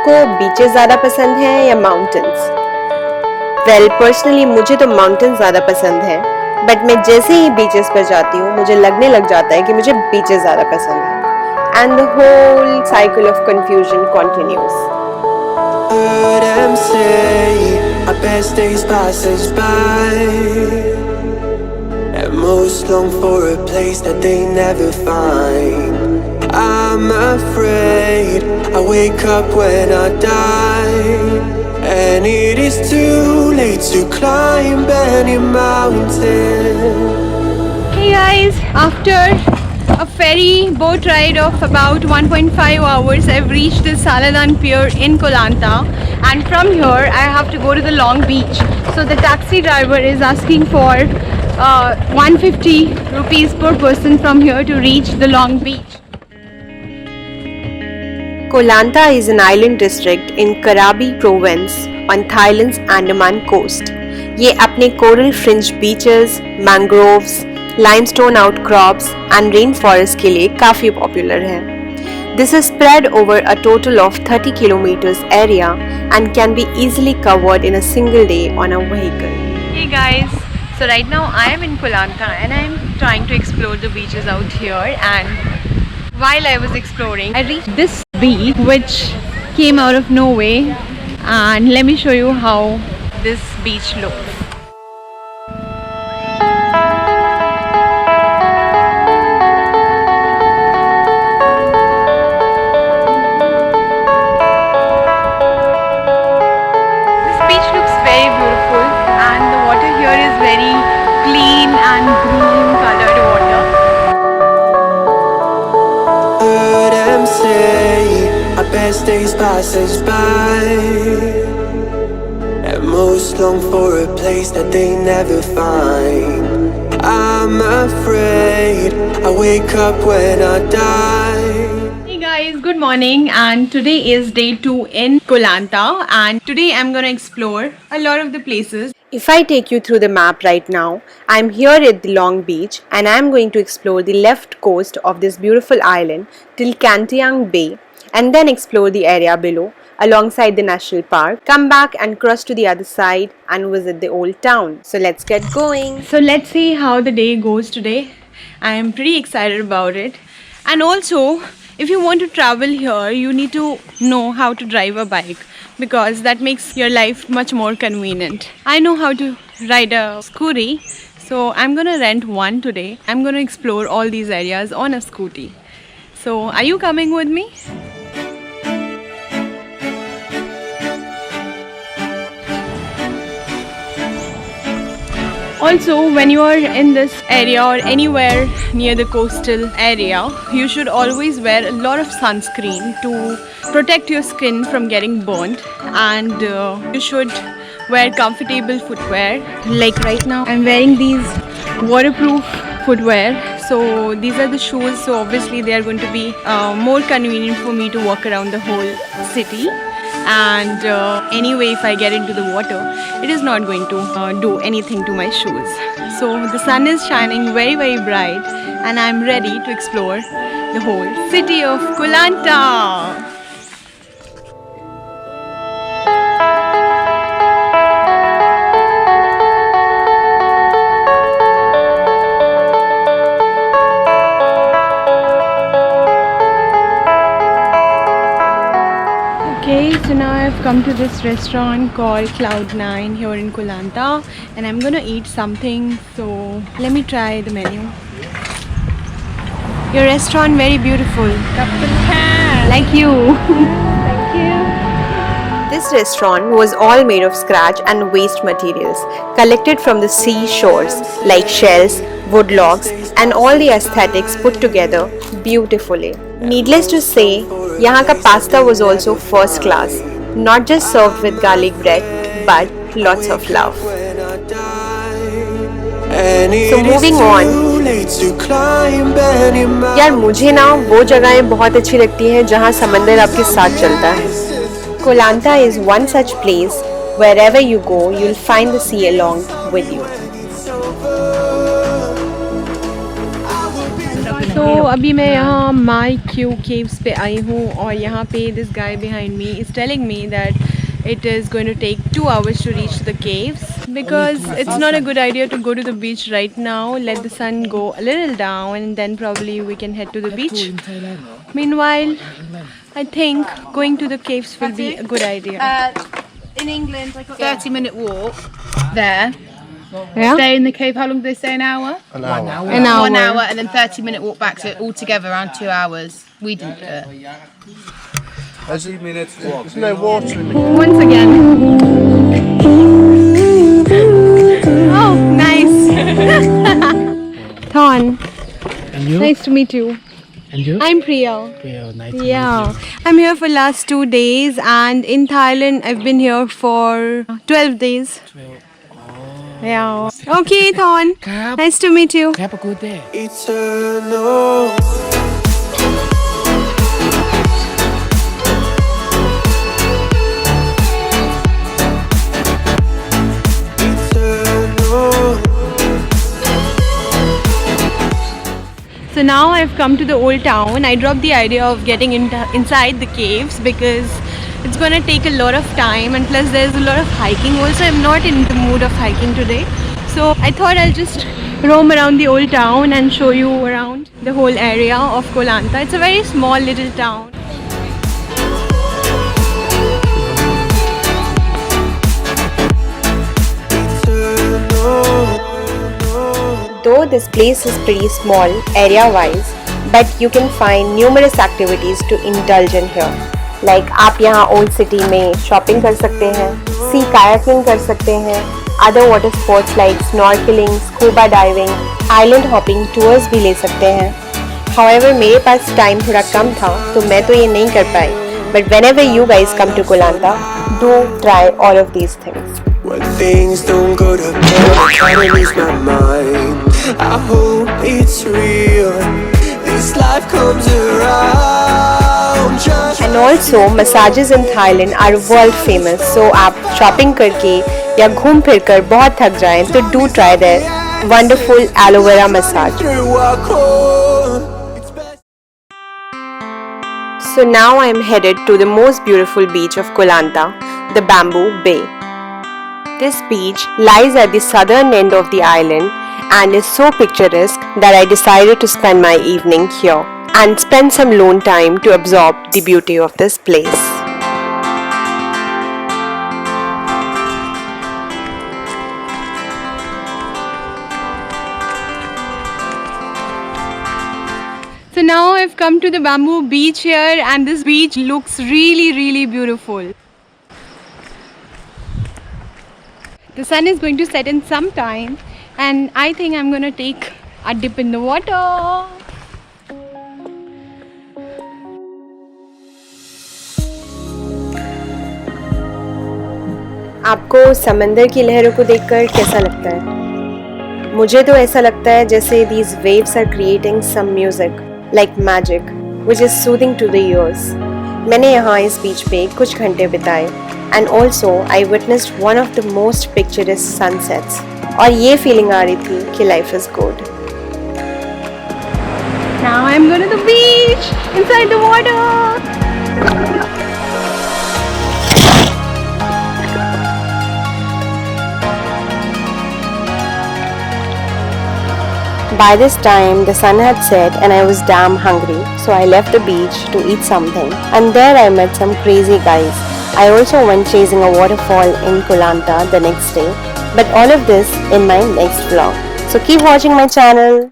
को बीचेस ज़्यादा पसंद हैं या माउंटेन्स? वेल, पर्सनली मुझे तो माउंटेन्स ज़्यादा पसंद हैं, बट मैं जैसे ही बीचेस पर जाती हूँ मुझे लगने लग जाता है कि मुझे बीचेस ज़्यादा पसंद हैं, and the whole cycle of confusion continues. Heard them say our best days pass us by, and most long for a place that they never find. I'm afraid I wake up when I die, and it is too late to climb any mountain. Hey guys, after a ferry boat ride of about 1.5 hours, I've reached the Saladan Pier in Koh Lanta, and from here I have to go to the Long Beach. So the taxi driver is asking for 150 rupees per person from here to reach the Long Beach. Koh Lanta is an island district in Krabi province on Thailand's Andaman coast. ये अपने coral fringe beaches, mangroves, limestone outcrops and rainforest के लिए काफ़ी popular है. This is spread over a total of 30 kilometers area and can be easily covered in a single day on a vehicle. Hey guys, so right now I am in Koh Lanta and I am trying to explore the beaches out here, and while I was exploring I reached this beach which came out of nowhere, and let me show you how this beach looks. Best days pass us by, and most long for a place that they never find. I'm afraid I wake up when I die. Hey guys, good morning, and today is day 2 in Koh Lanta, and today I'm gonna explore a lot of the places. If I take you through the map right now, I'm here at the Long Beach and I'm going to explore the left coast of this beautiful island till Kantiang Bay, and then explore the area below alongside the national park, come back and cross to the other side and visit the old town. So let's get going. So let's see how the day goes today. I am pretty excited about it. And also, if you want to travel here, you need to know how to drive a bike, because that makes your life much more convenient. I know how to ride a scooty, so I'm gonna rent one today. I'm gonna explore all these areas on a scooty. So are you coming with me? Also, when you are in this area or anywhere near the coastal area, you should always wear a lot of sunscreen to protect your skin from getting burnt, and you should wear comfortable footwear. Like right now I'm wearing these waterproof footwear, so these are the shoes, so obviously they are going to be more convenient for me to walk around the whole city. And anyway, if I get into the water, it is not going to do anything to my shoes. So the sun is shining very very bright and I'm ready to explore the whole city of Koh Lanta. Okay, so now I've come to this restaurant called Cloud9 here in Koh Lanta, and I'm gonna eat something, so let me try the menu. Your restaurant very beautiful. Like you. Thank you. This restaurant was all made of scratch and waste materials collected from the seashores like shells, wood logs and all the aesthetics put together beautifully. Needless to say, यहाँ का pasta was also first class, not just served with garlic bread, but lots of love. So moving on, यार मुझे ना वो जगहें बहुत अच्छी लगती हैं जहाँ समंदर आपके साथ चलता है. Koh Lanta is one such place. Wherever you go, you'll find the sea along with you. तो अभी मैं यहाँ माई क्यू केव्स पे आई हूँ और यहाँ पे this guy behind me is telling me that it is going to take 2 hours to reach the caves because it's not a good idea to go to the beach right now. Let the sun go a little down and then probably we can head to the beach. Meanwhile, I think going to the caves will be a good idea. In England, 30-minute walk there. Yeah? Stay in the cave. How long do they stay? An hour? An 1 hour. hour, and then 30-minute walk back. So altogether around 2 hours. We didn't do it. There's no water in the Once again. Oh, nice. Thorn. And you? Nice to meet you. And you? I'm Priya. Yeah, nice to meet Yeah, I'm here for last 2 days, and in Thailand I've been here for 12 days. Yeah. Okay, Thorn. Krab. Nice to meet you. Have a good day. eternal. So now I've come to the old town. I dropped the idea of getting inside the caves because it's gonna take a lot of time, and plus there's a lot of hiking also. I'm not in the mood of hiking today. So I thought I'll just roam around the old town and show you around the whole area of Koh Lanta. It's a very small little town. Though this place is pretty small area-wise, but you can find numerous activities to indulge in here. Like आप यहाँ old city में shopping कर सकते हैं, सी kayaking कर सकते हैं, other water sports like snorkelling, scuba diving, island hopping tours भी ले सकते हैं. However, मेरे पास टाइम थोड़ा कम था तो मैं तो ये नहीं कर पाई. But whenever you guys come to Koh Lanta, do try all of these things. When things don't go to plan, I kinda lose my mind. I hope it's real. This life comes around just And also, massages in Thailand are world famous. So आप shopping करके या घूम फिर कर बहुत थक जाएं तो do try their wonderful aloe vera massage. through our cold. It's best. So now I am headed to the most beautiful beach of Koh Lanta, the Bamboo Bay. This beach lies at the southern end of the island and is so picturesque that I decided to spend my evening here and spend some alone time to absorb the beauty of this place. So now I've come to the Bamboo Beach here, and this beach looks really beautiful. The sun is going to set in some time, and I think I'm gonna take a dip in the water. आपको समंदर की लहरों को देखकर कैसा लगता है? मुझे तो ऐसा लगता है जैसे these waves are creating some music like magic, which is soothing to the ears. मैंने यहाँ इस बीच पे कुछ घंटे बिताए and also I witnessed one of the most picturesque sunsets. और ये फीलिंग आ रही थी कि life is good. Now I'm going to the beach, inside the water. By this time, the sun had set and I was damn hungry, so I left the beach to eat something. And there I met some crazy guys. I also went chasing a waterfall in Koh Lanta the next day. But all of this in my next vlog. So keep watching my channel.